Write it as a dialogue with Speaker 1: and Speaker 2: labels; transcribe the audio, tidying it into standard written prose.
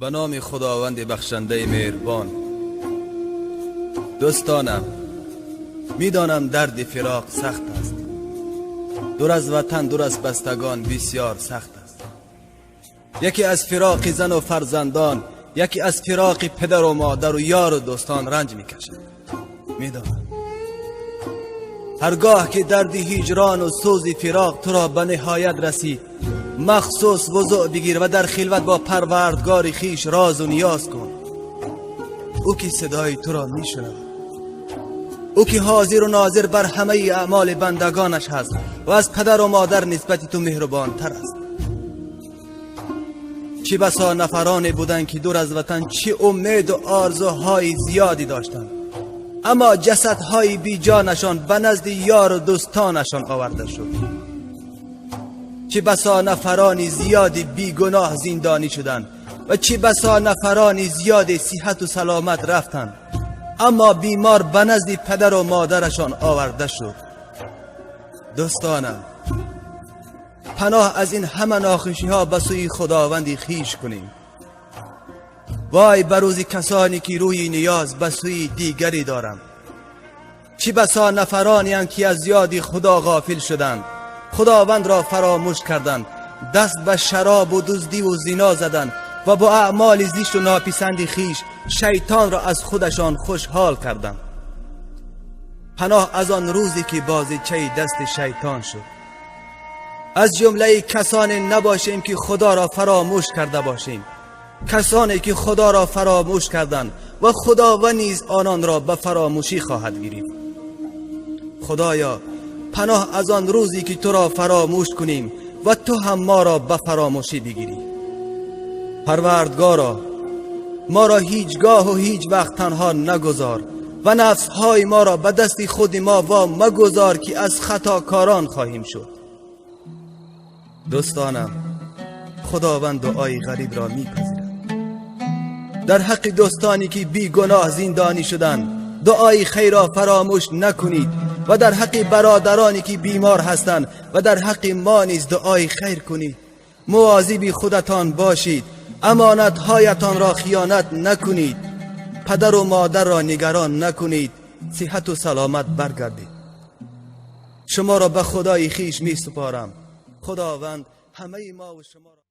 Speaker 1: به نام خداوند بخشنده مهربان. دوستانم، میدانم درد فراق سخت است. دور از وطن، دور از بستگان بسیار سخت است. یکی از فراق زن و فرزندان، یکی از فراق پدر و مادر و یار و دوستان رنج میکشد. میدانم هرگاه که درد هجران و سوز فراق تو را به نهایت رسید، مخصوص وضوع بگیر و در خلوت با پروردگار خیش راز و نیاز کن. او که صدای تو را میشنود، او که حاضر و ناظر بر همه اعمال بندگانش هست و از پدر و مادر نسبت تو مهربان تر است. چه بسا نفرانی بودند که دور از وطن چه امید و آرزوهای زیادی داشتند، اما جسدهای بی جانشان به نزد یار و دوستانشان آورده شد. چه بسا نفرانی زیادی بی گناه زندانی شدند و چه بسا نفرانی زیادی صحت و سلامت رفتند، اما بیمار به نزد پدر و مادرشان آورده شد. دوستانم، پناه از این همه ناخوشی ها به سوی خداوند خویش کنیم. وای بر روز کسانی که روی نیاز به سوی دیگری دارند. چه بسا نفرانی هم که از یاد خدا غافل شدند، خداوند را فراموش کردند، دست به شراب و دزدی و زنا زدند و با اعمال زشت و ناپسند خویش شیطان را از خودشان خوشحال کردند. پناه از آن روزی که بازیچه دست شیطان شد. از جمله کسانی نباشیم که خدا را فراموش کرده باشیم، کسانی که خدا را فراموش کردند و خداوند نیز آنان را به فراموشی خواهد گرفت. خدایا، پناه از آن روزی که تو را فراموش کنیم و تو هم ما را به فراموشی بگیری. پروردگارا، ما را هیچگاه و هیچ وقت تنها نگذار و نفسهای ما را به دست خود ما وام مگذار که از خطاکاران خواهیم شد. دوستانم، خداوند دعای غریب را میپذیرد. در حق دوستانی که بی گناه زندانی شدند دعای خیر را فراموش نکنید و در حق برادرانی که بیمار هستند و در حق ما نیز دعای خیر کنید. مواظب خودتان باشید، امانتهایتان را خیانت نکنید، پدر و مادر را نگران نکنید، صحت و سلامت برگردید. شما را به خدای خویش می سپارم. خداوند همه ما و شما را